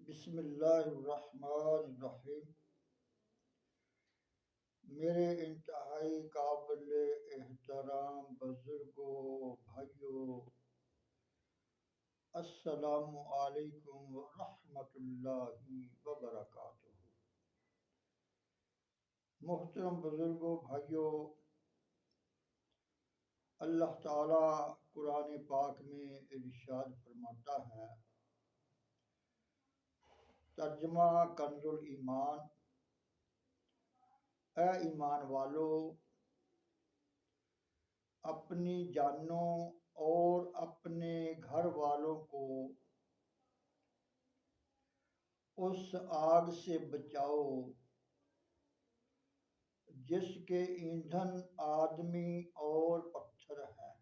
बिस्मिल्लाहिर्रहमानिर्रहीम। मेरे इंतहाई काबिल एहतराम बुजुर्गों, भाइयों, अस्सलामु अलैकुम व रहमतुल्लाहि व बरकातुहू। मुहतरम बुजुर्गों, भाइयों, अल्लाह ताला कुरान पाक में इरशाद फरमाता है, तर्जुमा कंजुल ईमान, ए ईमान वालों, अपनी जानों और अपने घर वालों को उस आग से बचाओ जिसके ईंधन आदमी और पत्थर है।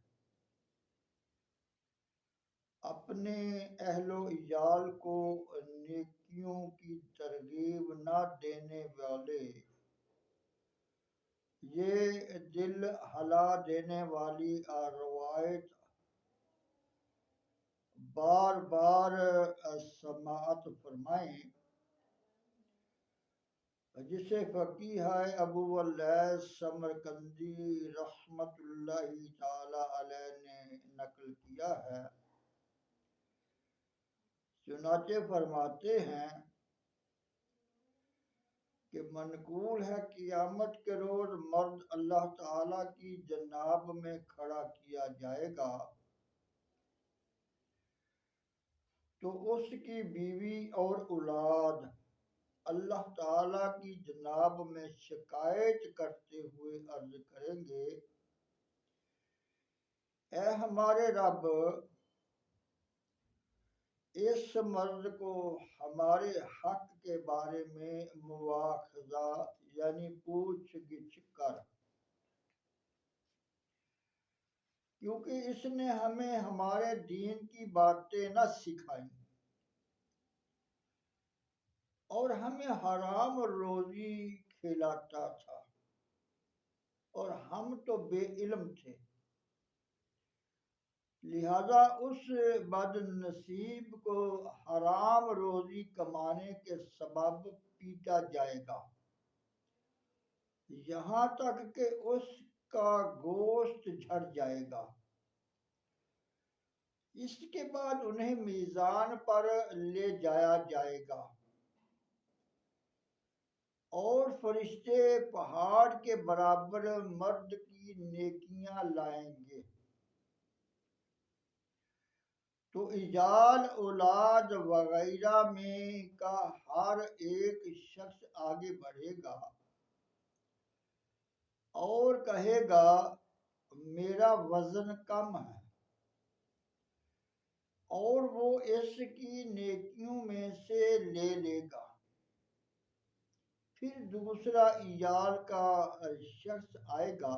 अपने अहलो इयाल को नेकियों की तरगीब न देने वाले, ये दिल हला देने वाली रवायत बार बार समाअत फरमाएं, जिसे फकीह अबू वल्लैस समरकंदी रहमतुल्लाहि ताला अलैह ने नकल किया है। चुनाचे फरमाते हैं कि मनकूल है क़ियामत के रोज मर्द अल्लाह ताला की जनाब में खड़ा किया जाएगा तो उसकी बीवी और औलाद अल्लाह ताला की जनाब में शिकायत करते हुए अर्ज करेंगे, ए हमारे रब, इस मर्द को हमारे हक के बारे में मुआखजा यानी पूछ गिछ कर, क्योंकि इसने हमें हमारे दीन की बातें न सिखाई और हमें हराम रोजी खिलाता था और हम तो बेइल्म थे। लिहाजा उस बदनसीब को हराम रोजी कमाने के सबब पीटा जाएगा, यहाँ तक कि उसका गोश्त झड़ जाएगा। इसके बाद उन्हें मीज़ान पर ले जाया जाएगा और फरिश्ते पहाड़ के बराबर मर्द की नेकियां लाएंगे, तो इजाल औलाद वगैरह में का हर एक शख्स आगे बढ़ेगा और कहेगा, मेरा वजन कम है, और वो इसकी नेकियों में से ले लेगा। फिर दूसरा इयाल का शख्स आएगा,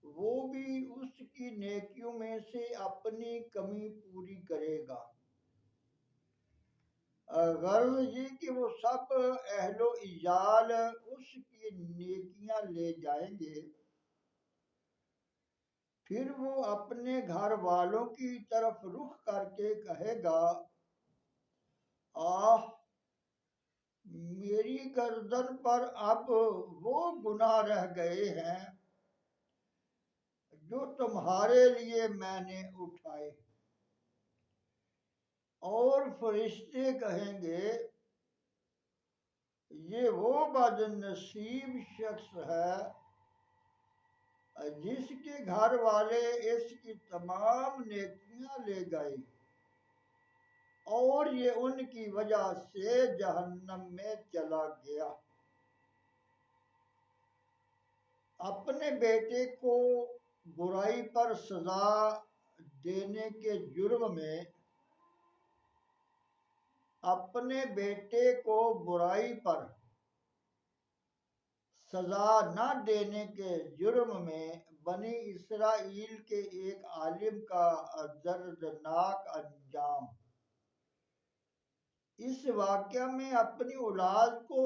वो भी उसकी नेकियों में से अपनी कमी पूरी करेगा। गर्ज ये कि वो सब अहलो इयाल उसकी नेकियां ले जाएंगे। फिर वो अपने घर वालों की तरफ रुख करके कहेगा, आह, मेरी गर्दन पर अब वो गुनाह रह गए हैं जो तुम्हारे लिए मैंने उठाए। और फरिश्ते कहेंगे, ये वो बदनसीब शख्स है जिसके घर वाले इसकी तमाम नेकियां ले गए और ये उनकी वजह से जहन्नम में चला गया। अपने बेटे को बुराई पर सजा देने के जुर्म में, अपने बेटे को बुराई पर सजा न देने के जुर्म में बनी इसराइल के एक आलिम का दर्दनाक अंजाम। इस वाक़या में अपनी औलाद को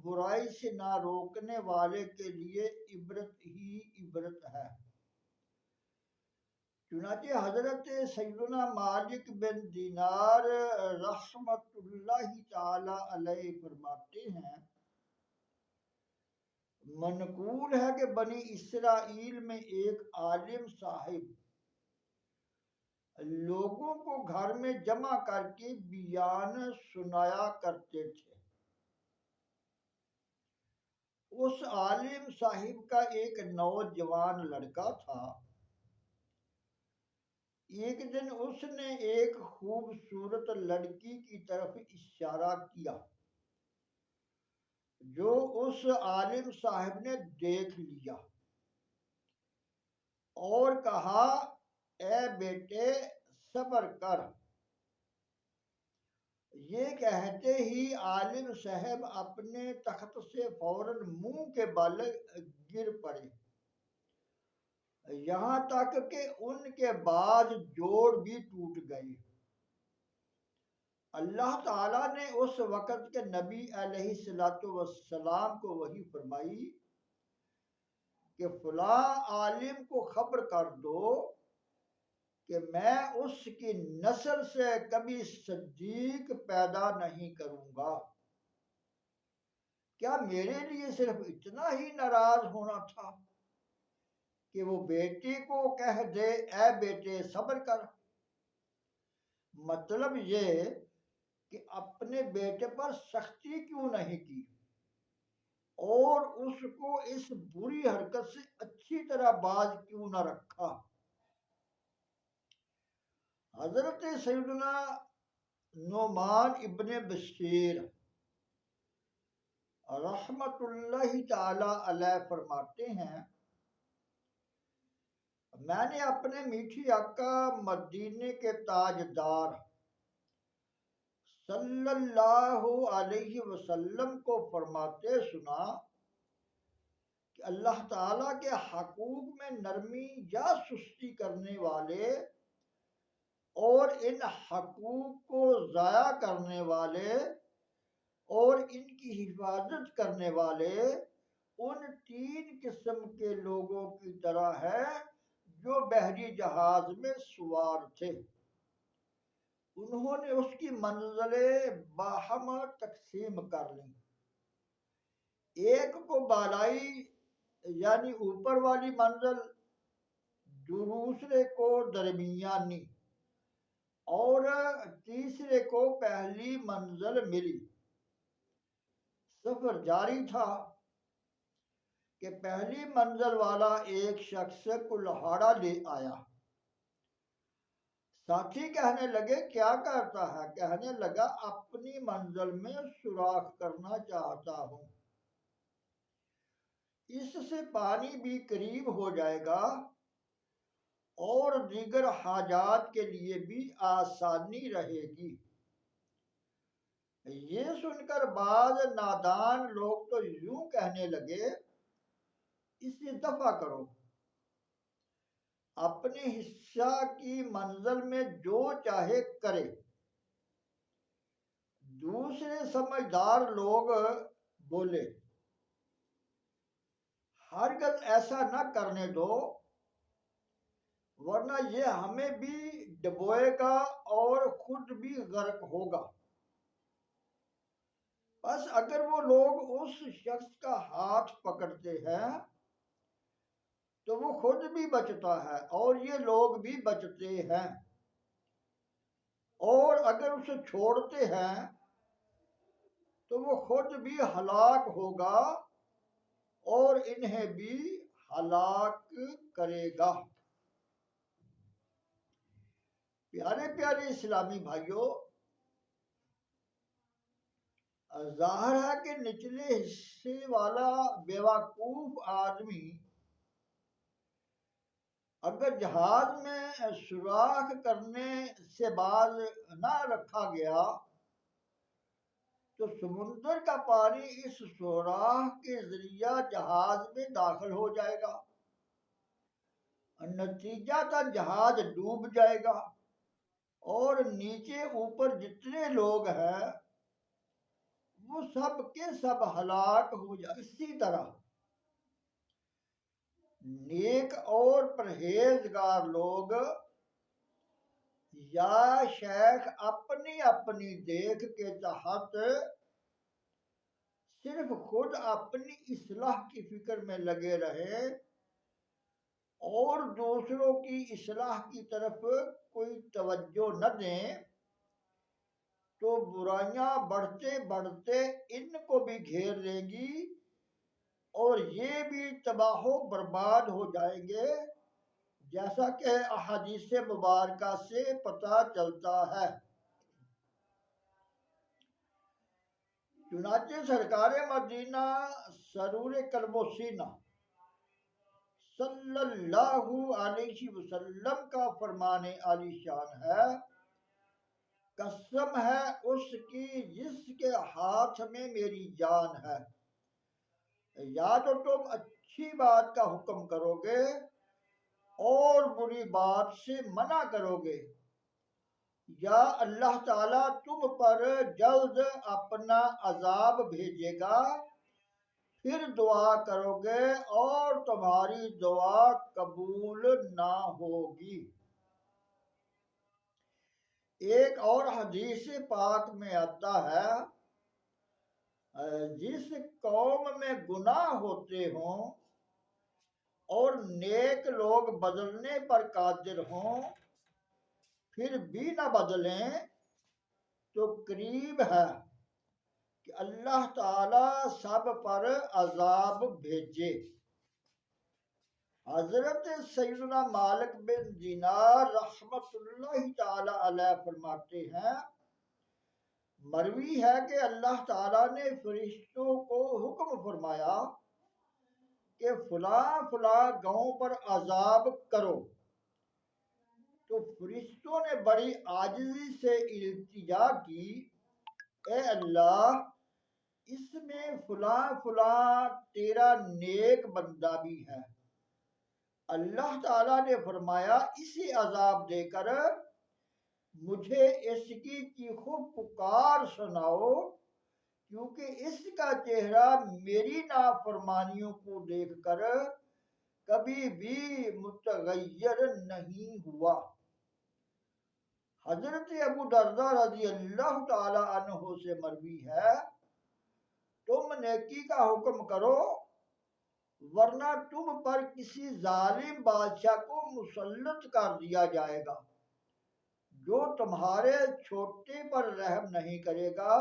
बुराई से ना रोकने वाले के लिए इबरत ही इबरत है। चुनांचे हजरत सैयदना मालिक बिन दीनार रहमतुल्लाहि ताला अलैहि फरमाते हैं, मनकूल है कि बनी इसराइल में एक आलिम साहिब लोगों को घर में जमा करके बयान सुनाया करते थे। उस आलिम साहिब का एक नौजवान लड़का था। एक दिन उसने एक खूबसूरत लड़की की तरफ इशारा किया जो उस आलिम साहिब ने देख लिया और कहा, ए बेटे सब्र कर। ये कहते ही आलिम साहब अपने तख्त से फौरन मुंह के बल गिर पड़े, यहाँ तक कि उनके बाज जोड़ भी टूट गए। अल्लाह ताला ने उस वक़्त के नबी अलैहिस्सलातु वस्सलाम को वही फरमाई कि फलां आलिम को खबर कर दो कि मैं उसकी नस्ल से कभी सद्दीक पैदा नहीं करूंगा। क्या मेरे लिए सिर्फ इतना ही नाराज होना था कि वो बेटी को कह दे, ए बेटे सब्र कर। मतलब ये कि अपने बेटे पर सख्ती क्यों नहीं की और उसको इस बुरी हरकत से अच्छी तरह बाज क्यों न रखा। हजरत सैयदना नोमान इब्ने बशीर रहमतुल्लाहि ताला अलैह फरमाते हैं, मैंने अपने मीठी आका मदीने के ताजदार सल्लल्लाहु अलैहि वसल्लम को फरमाते सुना कि अल्लाह ताला के हकूक में नरमी या सुस्ती करने वाले और इन हकूक को ज़ाया करने वाले और इनकी हिफाजत करने वाले उन 3 किस्म के लोगों की तरह है जो बहरी जहाज में सवार थे। उन्होंने उसकी मंजिलें बाहम तकसीम कर ली। एक को बालाई यानी ऊपर वाली मंजिल, दूसरे को दरमियानी और तीसरे को पहली मंजिल मिली। सफर जारी था कि पहली मंजिल वाला एक शख्स कुल्हाड़ा ले आया। साथी कहने लगे, क्या करता है? कहने लगा, अपनी मंजिल में सुराख करना चाहता हूं, इससे पानी भी करीब हो जाएगा और दीगर हाजात के लिए भी आसानी रहेगी। ये सुनकर बाज नादान लोग तो यूं कहने लगे, इसे दफा करो, अपने हिस्सा की मंजिल में जो चाहे करे। दूसरे समझदार लोग बोले, हरगज़ ऐसा न करने दो, वरना ये हमें भी डुबोएगा और खुद भी गर्क होगा। बस अगर वो लोग उस शख्स का हाथ पकड़ते हैं तो वो खुद भी बचता है और ये लोग भी बचते हैं, और अगर उसे छोड़ते हैं तो वो खुद भी हलाक होगा और इन्हें भी हलाक करेगा। प्यारे प्यारे इस्लामी भाइयों, जाहिर है कि निचले हिस्से वाला बेवकूफ आदमी अगर जहाज में सुराख करने से बाज ना रखा गया तो समुद्र का पानी इस सुराख के जरिया जहाज में दाखिल हो जाएगा। नतीजतन जहाज डूब जाएगा और नीचे ऊपर जितने लोग हैं वो सब के सब हलाक हो जाए। इसी तरह नेक और परहेजगार लोग या शेख अपनी अपनी देख के तहत सिर्फ खुद अपनी इस्लाह की फिक्र में लगे रहे और दूसरों की इस्लाह की तरफ कोई तवज्जो न दें, तो बुराइयां बढ़ते बढ़ते इनको भी घेर लेंगी और ये भी तबाहो बर्बाद हो जाएंगे, जैसा कि अहादीस मुबारका से पता चलता है। चुनाचे सरकार मदीना सरूर कल्बो सीना सल्लल्लाहु अलैहि वसल्लम का फरमाने आलीशान है, कसम है उसकी जिसके हाथ में मेरी जान है, या तो तुम अच्छी बात का हुक्म करोगे और बुरी बात से मना करोगे, या अल्लाह ताला तुम पर जल्द अपना अजाब भेजेगा, फिर दुआ करोगे और तुम्हारी दुआ कबूल ना होगी। एक और हदीस पाक में आता है, जिस कौम में गुनाह होते हों और नेक लोग बदलने पर कादिर हों फिर भी न बदलें, तो करीब है कि अल्लाह ताला सब पर अजाब भेजे। हजरत सैयदना मालिक बिन दीनार रहमतुल्लाहि ताला अलैह फरमाते हैं, मरवी है कि अल्लाह ताला ने फरिश्तों को हुक्म फरमाया कि फुला फुला गांव पर अजाब करो, तो फरिश्तों ने बड़ी आजिज़ी से इल्तिजा की, ए अल्लाह इसमें फुला फुला तेरा नेक बंदा भी है। अल्लाह ताला ने फरमाया इसे अजाब देकर मुझे इसकी चीखों पुकार सुनाओ, क्योंकि इसका चेहरा मेरी नाफरमानियों को देखकर कभी भी मुतगय्यर नहीं हुआ। हजरत अबू दर्दा रजी अल्लाह ताला अन्हु से मरवी है, तुम नेकी का हुक्म करो वरना तुम पर किसी जालिम बादशाह को मुसल्लत कर दिया जाएगा, जो तुम्हारे छोटे पर रहम नहीं करेगा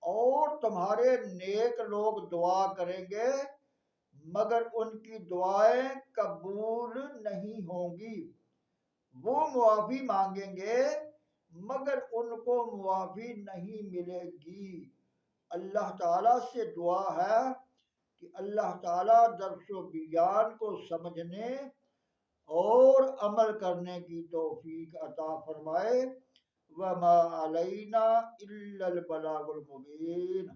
और तुम्हारे नेक लोग दुआ करेंगे मगर उनकी दुआएं कबूल नहीं होंगी, वो मुआफ़ी मांगेंगे मगर उनको मुआफ़ी नहीं मिलेगी। अल्लाह ताला से दुआ है कि अल्लाह ताला दर्सो बयान को समझने और अमल करने की तौफीक अता फरमाए। वमा अलैना इल्लल बलागुल मुबीन।